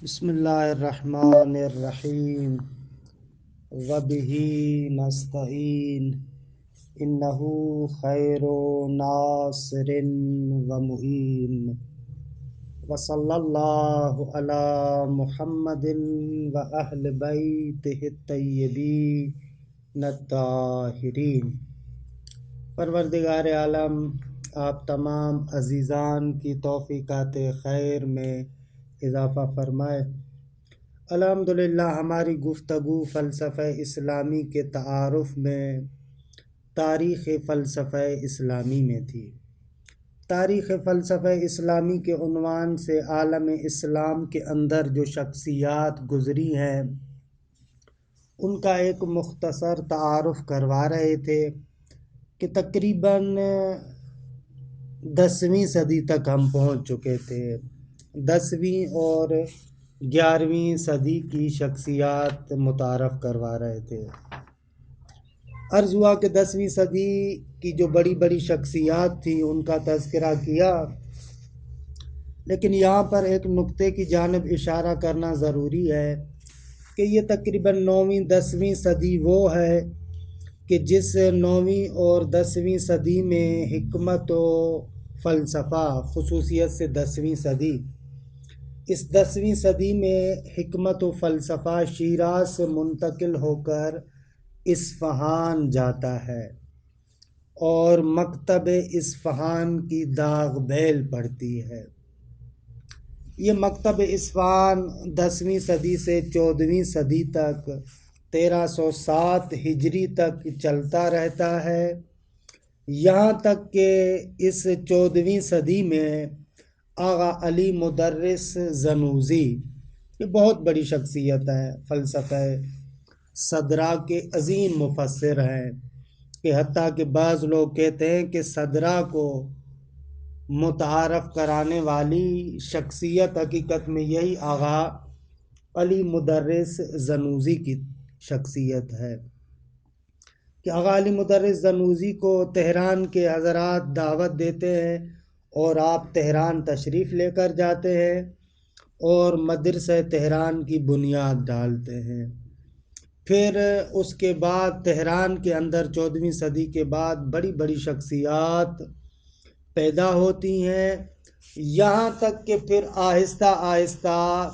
بسم اللہ الرحمن الرحیم وبہ نستعین انہ خیر ناصر و معین وصلی اللہ علی محمد و اہل بیتہ الطیبین الطاہرین۔ پروردگار عالم آپ تمام عزیزان کی توفیقات خیر میں اضافہ فرمائے۔ الحمدللہ ہماری گفتگو فلسفہ اسلامی کے تعارف میں تاریخ فلسفہ اسلامی میں تھی۔ تاریخ فلسفہ اسلامی کے عنوان سے عالم اسلام کے اندر جو شخصیات گزری ہیں ان کا ایک مختصر تعارف کروا رہے تھے کہ تقریباً 10ویں صدی تک ہم پہنچ چکے تھے۔ 10ویں اور 11ویں صدی کی شخصیات متعارف کروا رہے تھے۔ عرض ہوا کہ 10ویں صدی کی جو بڑی بڑی شخصیات تھیں ان کا تذکرہ کیا، لیکن یہاں پر ایک نقطے کی جانب اشارہ کرنا ضروری ہے کہ یہ تقریباً 9ویں 10ویں صدی وہ ہے کہ جس 9ویں اور 10ویں صدی میں حکمت و فلسفہ، خصوصیت سے 10ویں صدی، اس 10ویں صدی میں حکمت و فلسفہ شیراز سے منتقل ہو کر اصفہان جاتا ہے اور مکتب اصفہان کی داغ بیل پڑتی ہے۔ یہ مکتب اصفہان 10ویں صدی سے 14ویں صدی تک 1307 ہجری تک چلتا رہتا ہے، یہاں تک کہ اس 14ویں صدی میں آغا علی مدرس زنوزی، یہ بہت بڑی شخصیت ہے، فلسفہ صدرہ کے عظیم مفسر ہیں، کہ حتیٰ کہ بعض لوگ کہتے ہیں کہ صدرہ کو متعارف کرانے والی شخصیت حقیقت میں یہی آغا علی مدرس زنوزی کی شخصیت ہے، کہ آغا علی مدرس زنوزی کو تہران کے حضرات دعوت دیتے ہیں اور آپ تہران تشریف لے کر جاتے ہیں اور مدرسہ تہران کی بنیاد ڈالتے ہیں۔ پھر اس کے بعد تہران کے اندر 14ویں صدی کے بعد بڑی بڑی شخصیات پیدا ہوتی ہیں، یہاں تک کہ پھر آہستہ آہستہ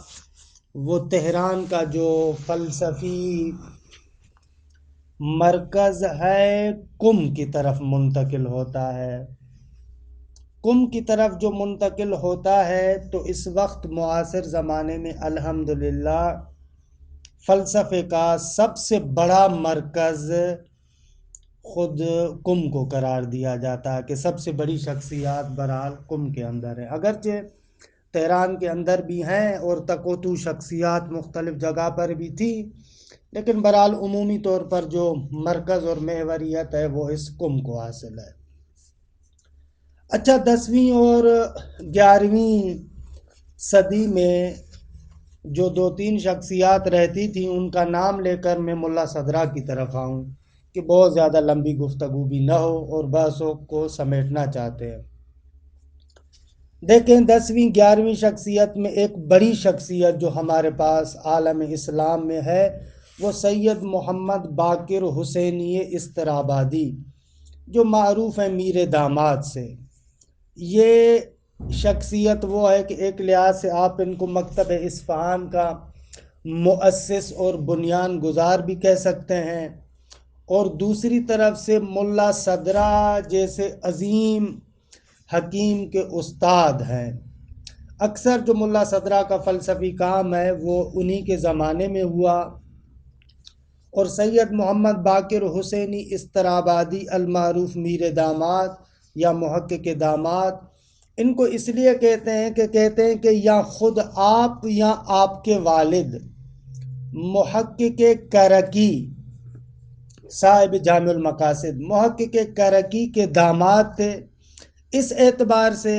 وہ تہران کا جو فلسفی مرکز ہے قم کی طرف منتقل ہوتا ہے۔ قم کی طرف جو منتقل ہوتا ہے تو اس وقت معاصر زمانے میں الحمدللہ فلسفے کا سب سے بڑا مرکز خود قم کو قرار دیا جاتا ہے، کہ سب سے بڑی شخصیات بہرحال قم کے اندر ہے، اگرچہ تہران کے اندر بھی ہیں اور تک و تو شخصیات مختلف جگہ پر بھی تھی، لیکن بہرحال عمومی طور پر جو مرکز اور محوریت ہے وہ اس قم کو حاصل ہے۔ اچھا، 10ویں اور 11ویں صدی میں جو 2-3 شخصیات رہتی تھیں ان کا نام لے کر میں ملا صدرہ کی طرف آؤں کہ بہت زیادہ لمبی گفتگو بھی نہ ہو اور بحثوں کو سمیٹنا چاہتے ہیں۔ دیکھیں، 10ویں 11ویں شخصیت میں ایک بڑی شخصیت جو ہمارے پاس عالم اسلام میں ہے وہ سید محمد باقر حسینی استرابادی، جو معروف ہے میر داماد سے۔ یہ شخصیت وہ ہے کہ ایک لحاظ سے آپ ان کو مکتب اصفہان کا مؤسس اور بنیان گزار بھی کہہ سکتے ہیں، اور دوسری طرف سے ملا صدرہ جیسے عظیم حکیم کے استاد ہیں۔ اکثر جو ملا صدرہ کا فلسفی کام ہے وہ انہی کے زمانے میں ہوا، اور سید محمد باقر حسینی استرابادی المعروف میر داماد یا محقق داماد، ان کو اس لیے کہتے ہیں کہ یا خود آپ یا آپ کے والد محقق کرکی صاحب جامع المقاصد، محقق کرکی کے داماد تھے۔ اس اعتبار سے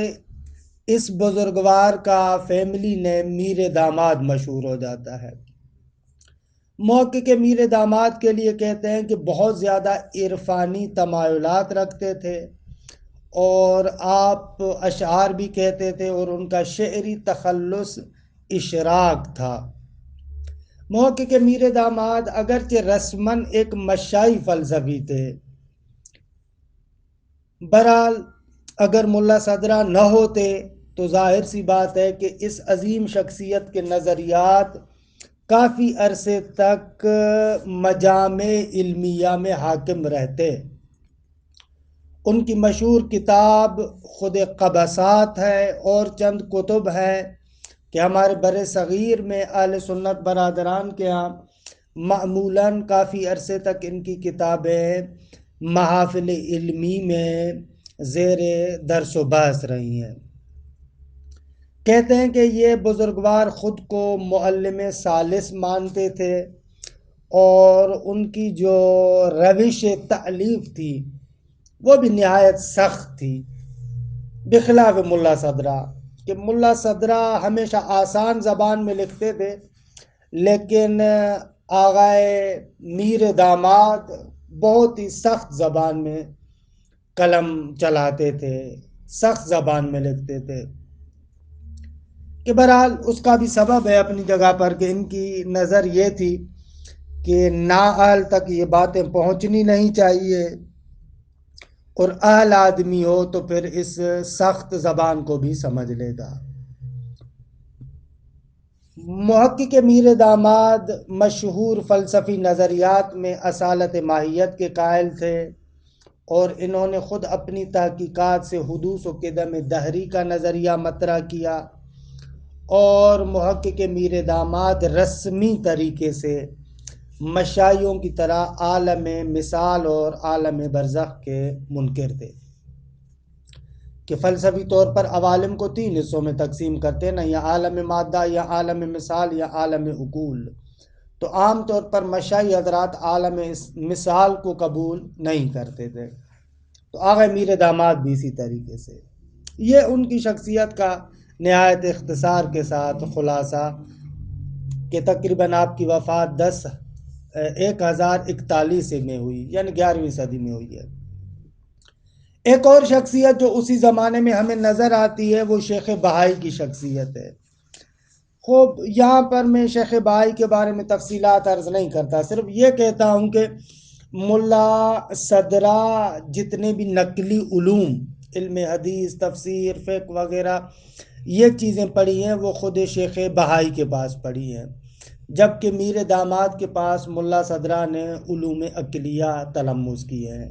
اس بزرگوار کا فیملی نیم میر داماد مشہور ہو جاتا ہے۔ محقق میر داماد کے لیے کہتے ہیں کہ بہت زیادہ عرفانی تمایلات رکھتے تھے، اور آپ اشعار بھی کہتے تھے، اور ان کا شعری تخلص اشراق تھا۔ محقق میر داماد اگرچہ رسماً ایک مشائی فلسفی تھے، بہرحال اگر ملا صدرہ نہ ہوتے تو ظاہر سی بات ہے کہ اس عظیم شخصیت کے نظریات کافی عرصے تک مجامع علمیہ میں حاکم رہتے۔ ان کی مشہور کتاب خود قبسات ہے اور چند کتب ہیں کہ ہمارے بر صغیر میں اہل سنت برادران کے ہاں معمولاً کافی عرصے تک ان کی کتابیں محافل علمی میں زیر درس و بحث رہی ہیں۔ کہتے ہیں کہ یہ بزرگوار خود کو معلم ثالث مانتے تھے اور ان کی جو روش تألیف تھی وہ بھی نہایت سخت تھی، بخلاف ملا صدرہ کہ ملا صدرہ ہمیشہ آسان زبان میں لکھتے تھے، لیکن آغائے میر داماد بہت ہی سخت زبان میں قلم چلاتے تھے، سخت زبان میں لکھتے تھے، کہ بہرحال اس کا بھی سبب ہے اپنی جگہ پر کہ ان کی نظر یہ تھی کہ نااہل تک یہ باتیں پہنچنی نہیں چاہیے، اور اہل آدمی ہو تو پھر اس سخت زبان کو بھی سمجھ لے گا۔ محقق میر داماد مشہور فلسفی نظریات میں اصالت ماہیت کے قائل تھے، اور انہوں نے خود اپنی تحقیقات سے حدوث و قدم دہری کا نظریہ مطرح کیا، اور محقق میر داماد رسمی طریقے سے مشائیوں کی طرح عالم مثال اور عالم برزخ کے منکر تھے، کہ فلسفی طور پر عوالم کو 3 حصوں میں تقسیم کرتے ہیں، یا عالم مادہ، یا عالم مثال، یا عالم عقول۔ تو عام طور پر مشائی حضرات عالم مثال کو قبول نہیں کرتے تھے، تو آغا میر داماد بھی اسی طریقے سے۔ یہ ان کی شخصیت کا نہایت اختصار کے ساتھ خلاصہ، کہ تقریباً آپ کی وفات 1041 میں ہوئی، یعنی 11ویں صدی میں ہوئی ہے۔ ایک اور شخصیت جو اسی زمانے میں ہمیں نظر آتی ہے وہ شیخ بہائی کی شخصیت ہے۔ خوب یہاں پر میں شیخ بہائی کے بارے میں تفصیلات عرض نہیں کرتا، صرف یہ کہتا ہوں کہ ملا صدرہ جتنے بھی نقلی علوم، علم حدیث، تفسیر، فقہ وغیرہ یہ چیزیں پڑھی ہیں وہ خود شیخ بہائی کے پاس پڑھی ہیں، جبکہ میر داماد کے پاس ملا صدرہ نے علوم عقلیہ تلمذ کیے ہیں،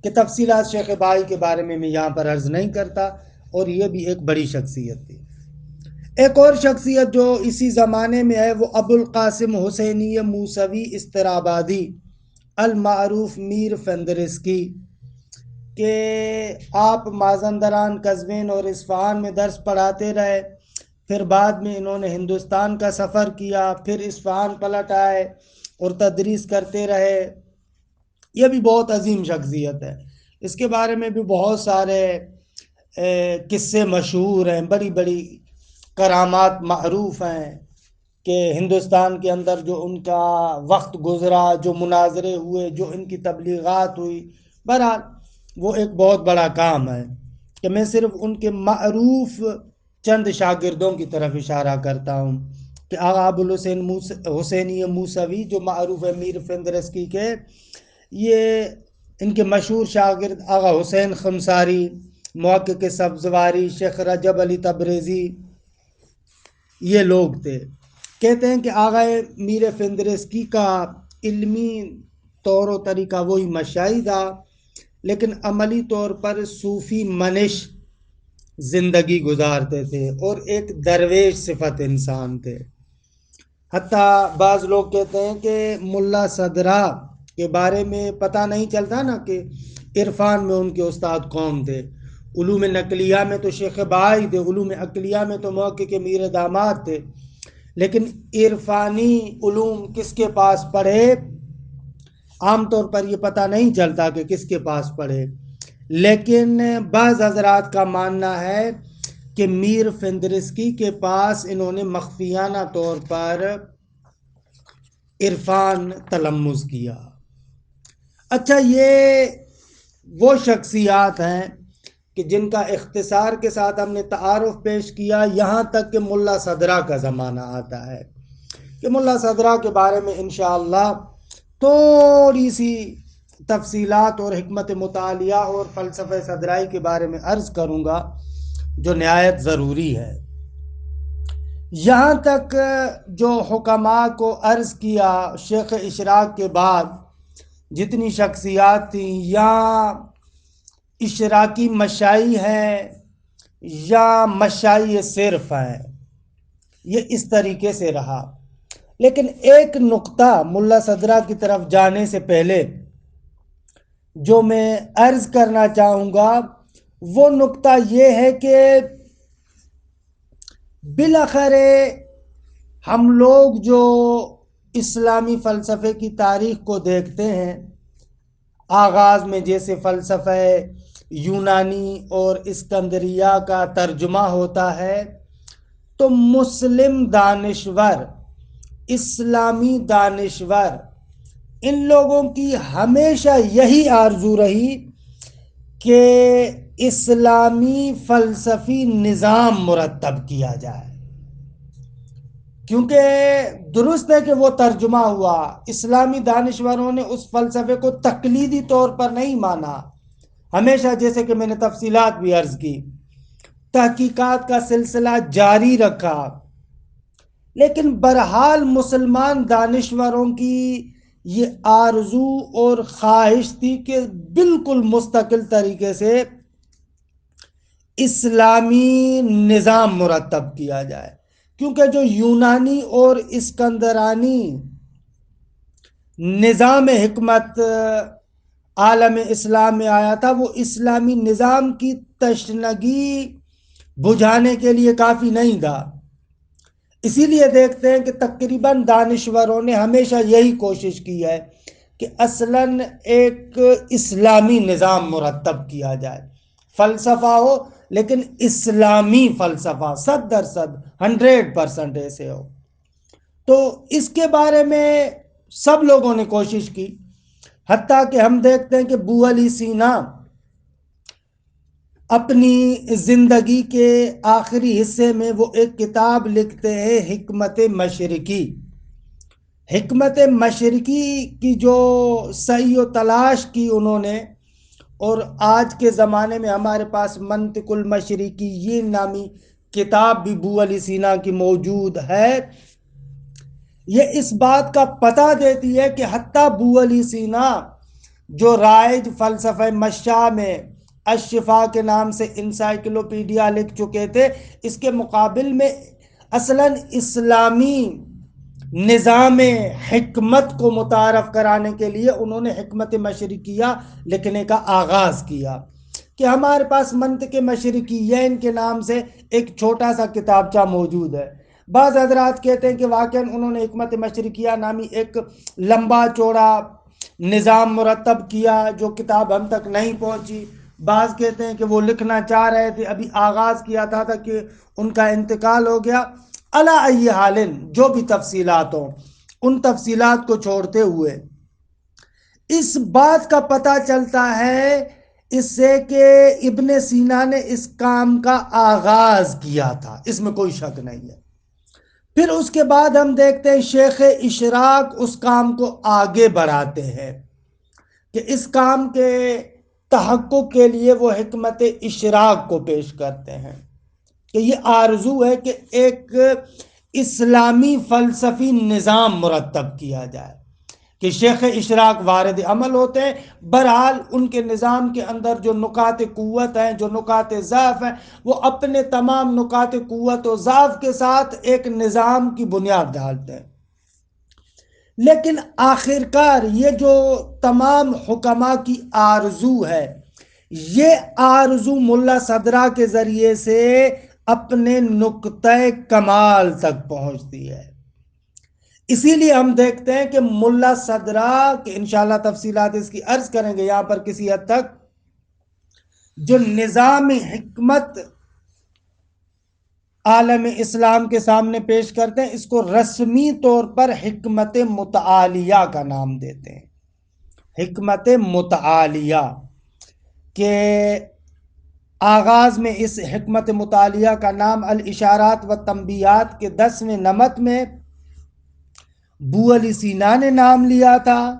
کہ تفصیلات شیخ بہائی کے بارے میں یہاں پر عرض نہیں کرتا، اور یہ بھی ایک بڑی شخصیت تھی۔ ایک اور شخصیت جو اسی زمانے میں ہے وہ ابو القاسم حسینی موسوی استرابادی المعروف میر فندرسکی، کہ آپ مازندران، قزوین اور اصفہان میں درس پڑھاتے رہے، پھر بعد میں انہوں نے ہندوستان کا سفر کیا، پھر اصفہان پلٹ آئے اور تدریس کرتے رہے۔ یہ بھی بہت عظیم شخصیت ہے، اس کے بارے میں بھی بہت سارے قصے مشہور ہیں، بڑی بڑی کرامات معروف ہیں، کہ ہندوستان کے اندر جو ان کا وقت گزرا، جو مناظرے ہوئے، جو ان کی تبلیغات ہوئی، بہرحال وہ ایک بہت بڑا کام ہے، کہ میں صرف ان کے معروف چند شاگردوں کی طرف اشارہ کرتا ہوں، کہ آغا ابو الحسین حسینی موسوی جو معروف ہے میر فندرسکی کے، یہ ان کے مشہور شاگرد آغا حسین خمساری، محقق سبزواری، شیخ رجب علی تبریزی، یہ لوگ تھے۔ کہتے ہیں کہ آغا میر فندرسکی کا علمی طور و طریقہ وہی مشائی تھا، لیکن عملی طور پر صوفی منش زندگی گزارتے تھے اور ایک درویش صفت انسان تھے۔ حتیٰ بعض لوگ کہتے ہیں کہ ملا صدرہ کے بارے میں پتہ نہیں چلتا نا کہ عرفان میں ان کے استاد کون تھے۔ علوم نقلیہ میں تو شیخ بہائی تھے، علوم عقلیہ میں تو محقق میر داماد تھے، لیکن عرفانی علوم کس کے پاس پڑھے عام طور پر یہ پتہ نہیں چلتا کہ کس کے پاس پڑھے، لیکن بعض حضرات کا ماننا ہے کہ میر فندرسکی کے پاس انہوں نے مخفیانہ طور پر عرفان تلمذ کیا۔ اچھا، یہ وہ شخصیات ہیں کہ جن کا اختصار کے ساتھ ہم نے تعارف پیش کیا، یہاں تک کہ ملا صدرہ کا زمانہ آتا ہے، کہ ملا صدرہ کے بارے میں انشاءاللہ تھوڑی سی تفصیلات اور حکمت مطالعہ اور فلسفہ صدرائی کے بارے میں عرض کروں گا، جو نہایت ضروری ہے۔ یہاں تک جو حکماء کو عرض کیا، شیخ اشراق کے بعد جتنی شخصیات تھیں، یا اشراقی مشائی ہیں یا مشائی صرف ہیں، یہ اس طریقے سے رہا۔ لیکن ایک نقطہ ملا صدرہ کی طرف جانے سے پہلے جو میں عرض کرنا چاہوں گا، وہ نقطہ یہ ہے کہ بالاخره ہم لوگ جو اسلامی فلسفے کی تاریخ کو دیکھتے ہیں، آغاز میں جیسے فلسفہ یونانی اور اسکندریہ کا ترجمہ ہوتا ہے، تو مسلم دانشور، اسلامی دانشور، ان لوگوں کی ہمیشہ یہی آرزو رہی کہ اسلامی فلسفی نظام مرتب کیا جائے، کیونکہ درست ہے کہ وہ ترجمہ ہوا، اسلامی دانشوروں نے اس فلسفے کو تقلیدی طور پر نہیں مانا، ہمیشہ جیسے کہ میں نے تفصیلات بھی عرض کی، تحقیقات کا سلسلہ جاری رکھا، لیکن بہرحال مسلمان دانشوروں کی یہ آرزو اور خواہش تھی کہ بالکل مستقل طریقے سے اسلامی نظام مرتب کیا جائے، کیونکہ جو یونانی اور اسکندرانی نظام حکمت عالم اسلام میں آیا تھا، وہ اسلامی نظام کی تشنگی بجھانے کے لیے کافی نہیں تھا۔ اسی لیے دیکھتے ہیں کہ تقریباً دانشوروں نے ہمیشہ یہی کوشش کی ہے کہ اصلاً ایک اسلامی نظام مرتب کیا جائے، فلسفہ ہو لیکن اسلامی فلسفہ 100% 100% ایسے ہو۔ تو اس کے بارے میں سب لوگوں نے کوشش کی، حتیٰ کہ ہم دیکھتے ہیں کہ ابو علی سینا اپنی زندگی کے آخری حصے میں وہ ایک کتاب لکھتے ہیں، حکمت مشرقی۔ حکمت مشرقی کی جو صحیح و تلاش کی انہوں نے، اور آج کے زمانے میں ہمارے پاس منطق المشرقی یہ نامی کتاب بھی ابو علی سینا کی موجود ہے، یہ اس بات کا پتہ دیتی ہے کہ حتیٰ ابو علی سینا جو رائج فلسفہ مشاء میں الشفا کے نام سے انسائکلوپیڈیا لکھ چکے تھے، اس کے مقابل میں اصلاً اسلامی نظام حکمت کو متعارف کرانے کے لیے انہوں نے حکمت مشرقیہ لکھنے کا آغاز کیا، کہ ہمارے پاس منطق مشرقیین کے نام سے ایک چھوٹا سا کتابچہ موجود ہے۔ بعض حضرات کہتے ہیں کہ واقعاً انہوں نے حکمت مشرقیہ نامی ایک لمبا چوڑا نظام مرتب کیا جو کتاب ہم تک نہیں پہنچی، بعض کہتے ہیں کہ وہ لکھنا چاہ رہے تھے، ابھی آغاز کیا تھا کہ ان کا انتقال ہو گیا۔ علی ای حال جو بھی تفصیلات ہوں، ان تفصیلات کو چھوڑتے ہوئے اس بات کا پتہ چلتا ہے اس سے کہ ابن سینا نے اس کام کا آغاز کیا تھا، اس میں کوئی شک نہیں ہے۔ پھر اس کے بعد ہم دیکھتے ہیں شیخ اشراق اس کام کو آگے بڑھاتے ہیں، کہ اس کام کے تحقق کے لیے وہ حکمت اشراق کو پیش کرتے ہیں، کہ یہ آرزو ہے کہ ایک اسلامی فلسفی نظام مرتب کیا جائے، کہ شیخ اشراق وارد عمل ہوتے ہیں، بہرحال ان کے نظام کے اندر جو نکات قوت ہیں، جو نکات ضعف ہیں، وہ اپنے تمام نکات قوت و ضعف کے ساتھ ایک نظام کی بنیاد ڈالتے ہیں۔ لیکن آخرکار یہ جو تمام حکماء کی آرزو ہے، یہ آرزو ملا صدرہ کے ذریعے سے اپنے نقطہ کمال تک پہنچتی ہے۔ اسی لیے ہم دیکھتے ہیں کہ ملا صدرہ کہ انشاءاللہ تفصیلات اس کی عرض کریں گے یہاں پر کسی حد تک، جو نظام حکمت عالم اسلام کے سامنے پیش کرتے ہیں، اس کو رسمی طور پر حکمت متعالیہ کا نام دیتے ہیں۔ حکمت متعالیہ، کہ آغاز میں اس حکمت مطالعہ کا نام الاشارات و تنبیہات کے 10ویں نمط میں بو علی سینا نے نام لیا تھا،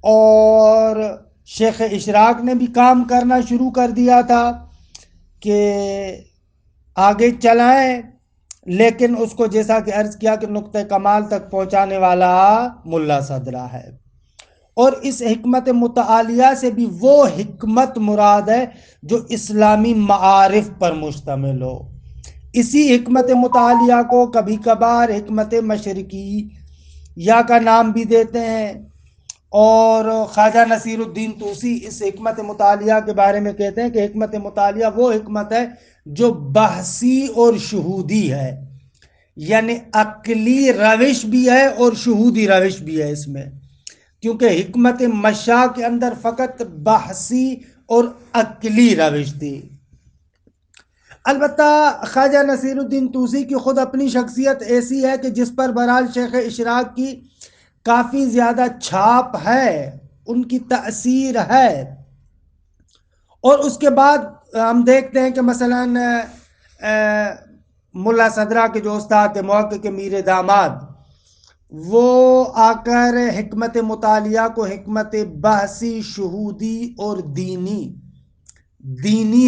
اور شیخ اشراق نے بھی کام کرنا شروع کر دیا تھا کہ آگے چلائیں، لیکن اس کو جیسا کہ عرض کیا کہ نقطہ کمال تک پہنچانے والا ملا صدرہ ہے۔ اور اس حکمت مطالعہ سے بھی وہ حکمت مراد ہے جو اسلامی معارف پر مشتمل ہو۔ اسی حکمت مطالعہ کو کبھی کبھار حکمت مشرقی یا کا نام بھی دیتے ہیں، اور خواجہ نصیر الدین طوسی اس حکمت مطالعہ کے بارے میں کہتے ہیں کہ حکمت مطالعہ وہ حکمت ہے جو بحثی اور شہودی ہے، یعنی عقلی روش بھی ہے اور شہودی روش بھی ہے اس میں، کیونکہ حکمت مشاء کے اندر فقط بحثی اور عقلی روش تھی۔ البتہ خواجہ نصیر الدین طوسی کی خود اپنی شخصیت ایسی ہے کہ جس پر بہرحال شیخ اشراق کی کافی زیادہ چھاپ ہے، ان کی تأثیر ہے۔ اور اس کے بعد ہم دیکھتے ہیں کہ مثلا ملا صدرہ کے جو استاد تھے محقق میر داماد، وہ آ کر حکمت مطالعہ کو حکمت بحثی، شہودی اور دینی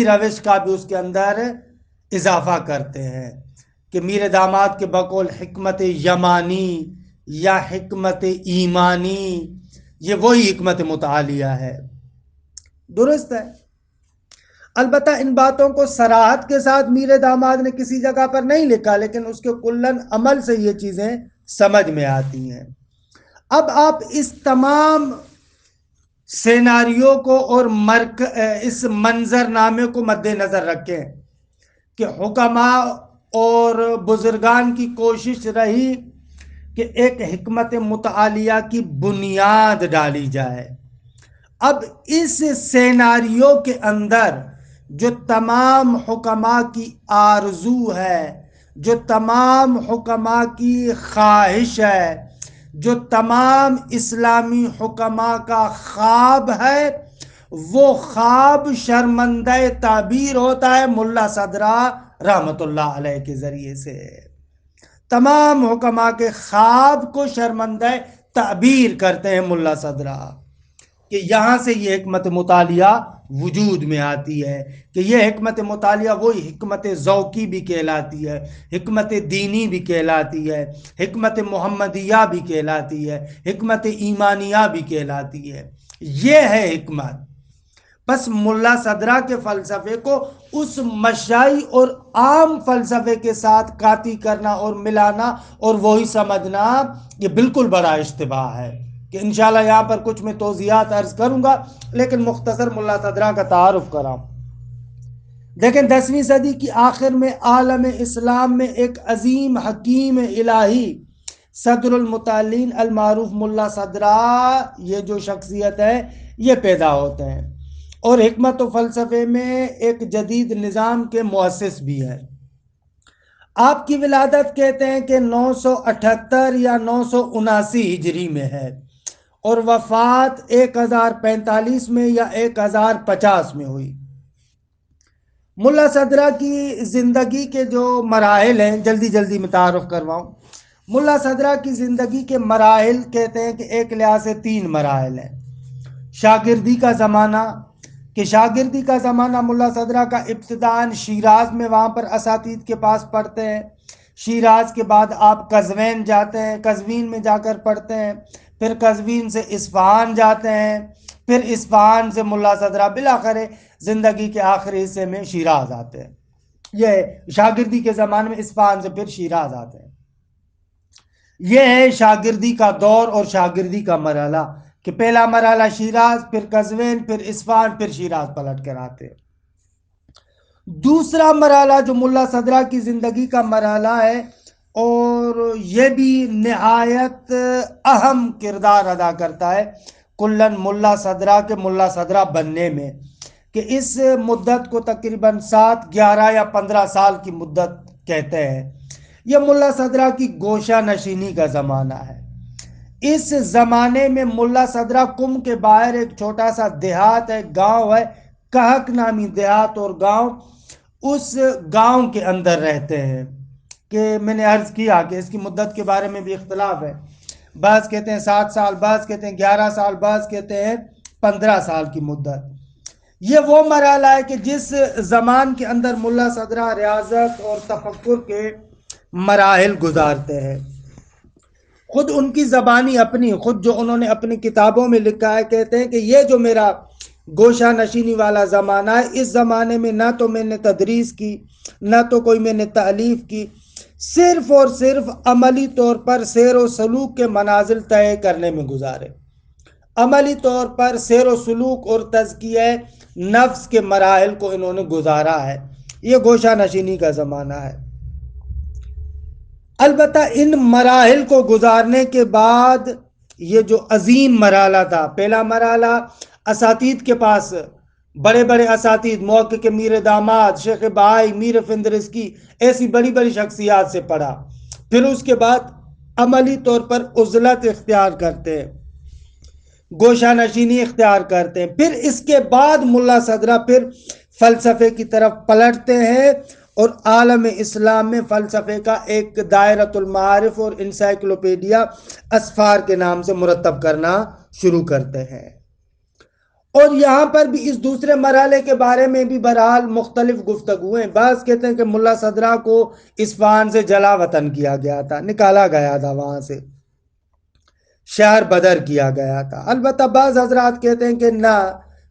روش کا بھی اس کے اندر اضافہ کرتے ہیں کہ میر داماد کے بقول حکمت یمانی یا حکمت ایمانی، یہ وہی حکمت مطالعہ ہے۔ درست ہے۔ البتہ ان باتوں کو صراحت کے ساتھ میر داماد نے کسی جگہ پر نہیں لکھا، لیکن اس کے کلن عمل سے یہ چیزیں سمجھ میں آتی ہیں۔ اب آپ اس تمام سیناریو کو اور اس منظر نامے کو مد نظر رکھیں کہ حکماء اور بزرگان کی کوشش رہی کہ ایک حکمت مطالعہ کی بنیاد ڈالی جائے۔ اب اس سیناریو کے اندر جو تمام حکماء کی آرزو ہے، جو تمام حکماء کی خواہش ہے، جو تمام اسلامی حکماء کا خواب ہے، وہ خواب شرمندہ تعبیر ہوتا ہے ملا صدرہ رحمت اللہ علیہ کے ذریعے سے۔ تمام حکماء کے خواب کو شرمندہ تعبیر کرتے ہیں ملا صدرہ، کہ یہاں سے یہ حکمت مطالعہ وجود میں آتی ہے، کہ یہ حکمت مطالعہ وہی حکمت ذوقی بھی کہلاتی ہے، حکمت دینی بھی کہلاتی ہے، حکمت محمدیہ بھی کہلاتی ہے، حکمت ایمانیہ بھی کہلاتی ہے۔ یہ ہے حکمت۔ بس ملا صدرہ کے فلسفے کو اس مشائی اور عام فلسفے کے ساتھ کاتی کرنا اور ملانا اور وہی سمجھنا، یہ بالکل بڑا اشتباہ ہے، کہ انشاءاللہ یہاں پر کچھ میں توضیحات عرض کروں گا، لیکن مختصر ملا صدرہ کا تعارف کراؤں۔ دیکھیں 10ویں صدی کی آخر میں عالم اسلام میں ایک عظیم حکیم الہی صدر المطلعین المعروف ملا صدرہ، یہ جو شخصیت ہے یہ پیدا ہوتے ہیں، اور حکمت و فلسفے میں ایک جدید نظام کے مؤسس بھی ہیں۔ آپ کی ولادت کہتے ہیں کہ 978 یا 979 ہجری میں ہے، اور وفات 1045 میں یا 1050 میں ہوئی۔ ملا صدرہ کی زندگی کے جو مراحل ہیں، جلدی میں تعارف کرواؤں۔ ملا صدرہ کی زندگی کے مراحل کہتے ہیں کہ ایک لحاظ سے 3 مراحل ہیں۔ شاگردی کا زمانہ، کہ شاگردی کا زمانہ ملا صدرہ کا ابتداً شیراز میں وہاں پر اساتید کے پاس پڑھتے ہیں، شیراز کے بعد آپ قزوین جاتے ہیں، قزوین میں جا کر پڑھتے ہیں، پھر قزوین سے اصفہان جاتے ہیں، پھر اصفہان سے ملا صدرہ بالآخر زندگی کے آخری حصے میں شیراز آتے ہیں۔ یہ شاگردی کے زمانے میں اصفہان سے پھر شیراز آتے ہیں۔ یہ ہے شاگردی کا دور اور شاگردی کا مرحلہ، کہ پہلا مرحلہ شیراز، پھر قزوین، پھر اصفہان، پھر شیراز پلٹ کر آتے ہیں۔ دوسرا مرحلہ جو ملا صدرہ کی زندگی کا مرحلہ ہے، اور یہ بھی نہایت اہم کردار ادا کرتا ہے کلن ملا صدرہ کے ملا صدرہ بننے میں، کہ اس مدت کو تقریباً 7، 11 یا 15 سال کی مدت کہتے ہیں۔ یہ ملا صدرہ کی گوشہ نشینی کا زمانہ ہے۔ اس زمانے میں ملا صدرہ کم کے باہر ایک چھوٹا سا دیہات ہے، گاؤں ہے، کہک نامی دیہات اور گاؤں، اس گاؤں کے اندر رہتے ہیں کہ میں نے عرض کیا کہ اس کی مدت کے بارے میں بھی اختلاف ہے، بعض کہتے ہیں 7 سال، بعض کہتے ہیں 11 سال، بعض کہتے ہیں 15 سال کی مدت۔ یہ وہ مرحلہ ہے کہ جس زمان کے اندر ملا صدرہ ریاضت اور تفکر کے مراحل گزارتے ہیں۔ خود ان کی زبانی اپنی، خود جو انہوں نے اپنی کتابوں میں لکھا ہے، کہتے ہیں کہ یہ جو میرا گوشہ نشینی والا زمانہ ہے، اس زمانے میں نہ تو میں نے تدریس کی، نہ تو کوئی میں نے تالیف کی، صرف اور صرف عملی طور پر سیر و سلوک کے منازل طے کرنے میں گزارے، عملی طور پر سیر و سلوک اور تزکیہ نفس کے مراحل کو انہوں نے گزارا ہے۔ یہ گوشہ نشینی کا زمانہ ہے۔ البتہ ان مراحل کو گزارنے کے بعد یہ جو عظیم مرحلہ تھا، پہلا مرحلہ اساتید کے پاس، بڑے بڑے اساتید، محقق میر داماد، شیخ بہائی، میر فندرسکی، ایسی بڑی بڑی شخصیات سے پڑھا، پھر اس کے بعد عملی طور پر عزلت اختیار کرتے ہیں، گوشہ نشینی اختیار کرتے ہیں، پھر اس کے بعد ملا صدرہ پھر فلسفے کی طرف پلٹتے ہیں اور عالم اسلام میں فلسفے کا ایک دائرۃ المعارف اور انسائکلوپیڈیا اسفار کے نام سے مرتب کرنا شروع کرتے ہیں۔ اور یہاں پر بھی اس دوسرے مرحلے کے بارے میں بھی بہرحال مختلف گفتگویں، بعض کہتے ہیں کہ ملا صدرہ کو اصفہان سے جلا وطن کیا گیا تھا، نکالا گیا تھا وہاں سے، شہر بدر کیا گیا تھا۔ البتہ بعض حضرات کہتے ہیں کہ نہ،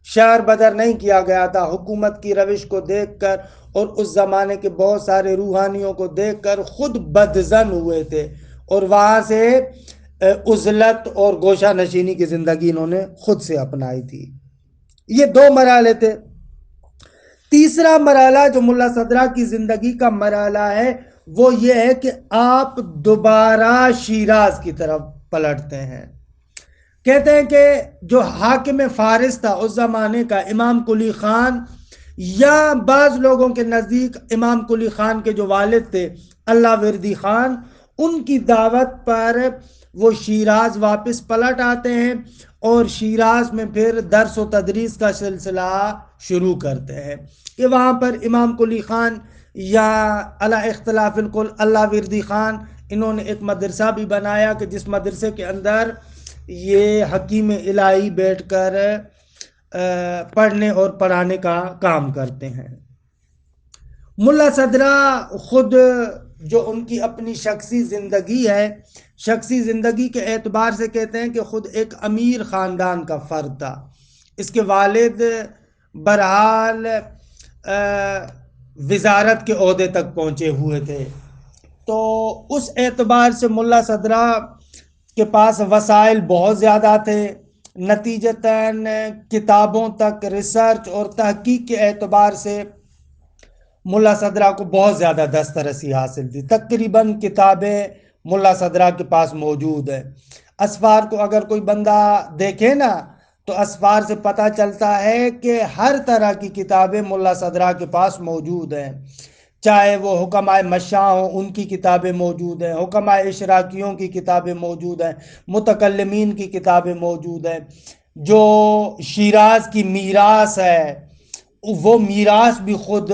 شہر بدر نہیں کیا گیا تھا، حکومت کی روش کو دیکھ کر اور اس زمانے کے بہت سارے روحانیوں کو دیکھ کر خود بدظن ہوئے تھے اور وہاں سے عزلت اور گوشہ نشینی کی زندگی انہوں نے خود سے اپنائی تھی۔ یہ 2 مرحلے تھے۔ تیسرا مرحلہ جو ملا صدرہ کی زندگی کا مرحلہ ہے وہ یہ ہے کہ آپ دوبارہ شیراز کی طرف پلٹتے ہیں۔ کہتے ہیں کہ جو حاکم فارس تھا اس زمانے کا، امام قلی خان، یا بعض لوگوں کے نزدیک امام قلی خان کے جو والد تھے اللہ وردی خان، ان کی دعوت پر وہ شیراز واپس پلٹ آتے ہیں اور شیراز میں پھر درس و تدریس کا سلسلہ شروع کرتے ہیں کہ وہاں پر امام قلی خان یا علی اختلاف القول اللہ وردی خان، انہوں نے ایک مدرسہ بھی بنایا کہ جس مدرسے کے اندر یہ حکیم الہی بیٹھ کر پڑھنے اور پڑھانے کا کام کرتے ہیں۔ ملا صدرہ خود جو ان کی اپنی شخصی زندگی ہے، شخصی زندگی کے اعتبار سے کہتے ہیں کہ خود ایک امیر خاندان کا فرد تھا۔ اس کے والد بہرحال وزارت کے عہدے تک پہنچے ہوئے تھے، تو اس اعتبار سے ملا صدرہ کے پاس وسائل بہت زیادہ تھے، نتیجتاً کتابوں تک ریسرچ اور تحقیق کے اعتبار سے ملا صدرہ کو بہت زیادہ دسترسی حاصل تھی۔ تقریباً کتابیں ملا صدرہ کے پاس موجود ہیں۔ اسفار کو اگر کوئی بندہ دیکھے نا تو اسفار سے پتہ چلتا ہے کہ ہر طرح کی کتابیں ملا صدرہ کے پاس موجود ہیں، چاہے وہ حکمائے مشاں ہوں ان کی کتابیں موجود ہیں، حکمائے اشراکیوں کی کتابیں موجود ہیں، متکلمین کی کتابیں موجود ہیں۔ جو شیراز کی میراث ہے وہ میراث بھی خود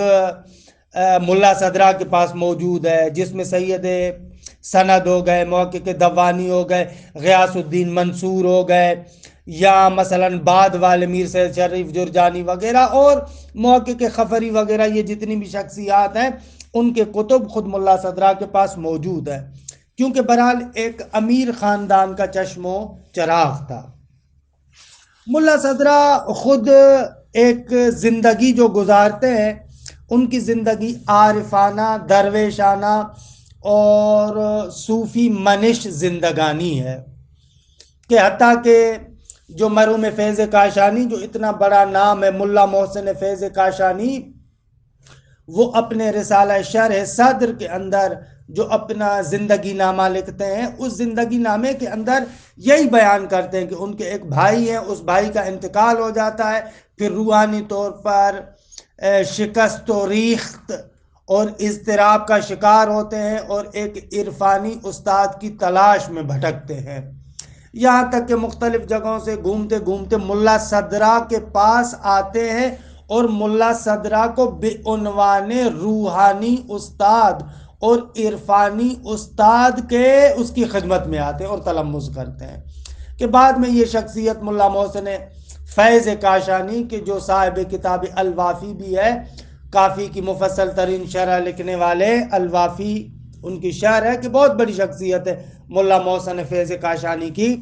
ملا صدرہ کے پاس موجود ہے، جس میں سید سند ہو گئے، محقق دوانی ہو گئے، غیاث الدین منصور ہو گئے، یا مثلاً بعد والے میر سید شریف جرجانی وغیرہ اور محقق خفری وغیرہ، یہ جتنی بھی شخصیات ہیں ان کے کتب خود ملا صدرہ کے پاس موجود ہے، کیونکہ بہرحال ایک امیر خاندان کا چشم و چراغ تھا۔ ملا صدرہ خود ایک زندگی جو گزارتے ہیں، ان کی زندگی عارفانہ، درویشانہ اور صوفی منش زندگانی ہے کہ حتیٰ کہ جو مرحوم فیض کاشانی، جو اتنا بڑا نام ہے ملا محسن فیض کاشانی، وہ اپنے رسالہ شرح صدر کے اندر جو اپنا زندگی نامہ لکھتے ہیں، اس زندگی نامے کے اندر یہی بیان کرتے ہیں کہ ان کے ایک بھائی ہیں، اس بھائی کا انتقال ہو جاتا ہے، پھر روحانی طور پر شکست و ریخت اور اضطراب کا شکار ہوتے ہیں اور ایک عرفانی استاد کی تلاش میں بھٹکتے ہیں، یہاں تک کہ مختلف جگہوں سے گھومتے گھومتے ملا صدرہ کے پاس آتے ہیں اور ملا صدرہ کو بعنوان روحانی استاد اور عرفانی استاد کے اس کی خدمت میں آتے ہیں اور تلمس کرتے ہیں کہ بعد میں یہ شخصیت ملا محسن فیض کاشانی کے جو صاحب کتاب الوافی بھی ہے، کافی کی مفصل ترین شرح لکھنے والے، الوافی ان کی شرح ہے کہ بہت بڑی شخصیت ہے ملا محسن فیض کاشانی کی،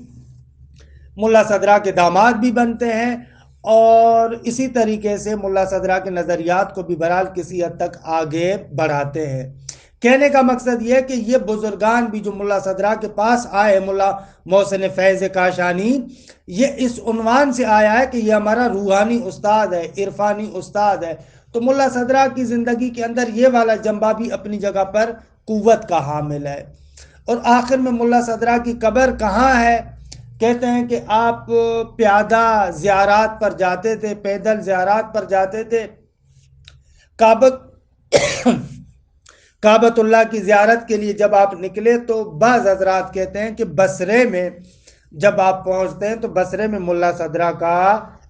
ملا صدرہ کے داماد بھی بنتے ہیں اور اسی طریقے سے ملا صدرہ کے نظریات کو بھی بہرحال کسی حد تک آگے بڑھاتے ہیں۔ کہنے کا مقصد یہ ہے کہ یہ بزرگان بھی جو ملا صدرہ کے پاس آئے، ملا محسن فیض کاشانی، یہ اس عنوان سے آیا ہے کہ یہ ہمارا روحانی استاد ہے، عرفانی استاد ہے۔ تو ملا صدرہ کی زندگی کے اندر یہ والا جنبہ بھی اپنی جگہ پر قوت کا حامل ہے۔ اور آخر میں ملا صدرہ کی قبر کہاں ہے؟ کہتے ہیں کہ آپ پیادہ زیارات پر جاتے تھے، پیدل زیارات پر جاتے تھے، کعبۃ اللہ کی زیارت کے لیے جب آپ نکلے تو بعض حضرات کہتے ہیں کہ بصرے میں جب آپ پہنچتے ہیں تو بصرے میں ملا صدرہ کا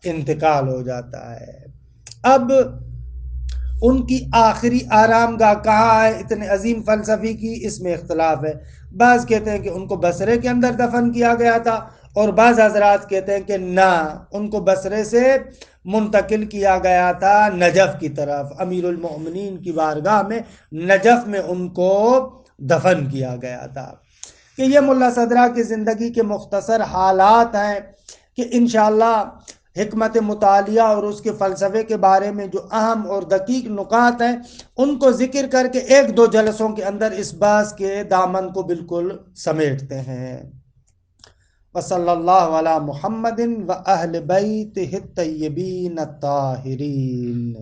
انتقال ہو جاتا ہے۔ اب ان کی آخری آرام گاہ کہاں ہے اتنے عظیم فلسفی کی، اس میں اختلاف ہے۔ بعض کہتے ہیں کہ ان کو بصرے کے اندر دفن کیا گیا تھا، اور بعض حضرات کہتے ہیں کہ نہ، ان کو بصرے سے منتقل کیا گیا تھا نجف کی طرف، امیر المؤمنین کی بارگاہ میں نجف میں ان کو دفن کیا گیا تھا۔ کہ یہ ملا صدرہ کی زندگی کے مختصر حالات ہیں کہ انشاءاللہ حکمت مطالعہ اور اس کے فلسفے کے بارے میں جو اہم اور دقیق نکات ہیں ان کو ذکر کر کے ایک دو جلسوں کے اندر اس بحث کے دامن کو بالکل سمیٹتے ہیں۔ وصلی اللہ علی محمد و اہل بیتہ الطیبین الطاہرین۔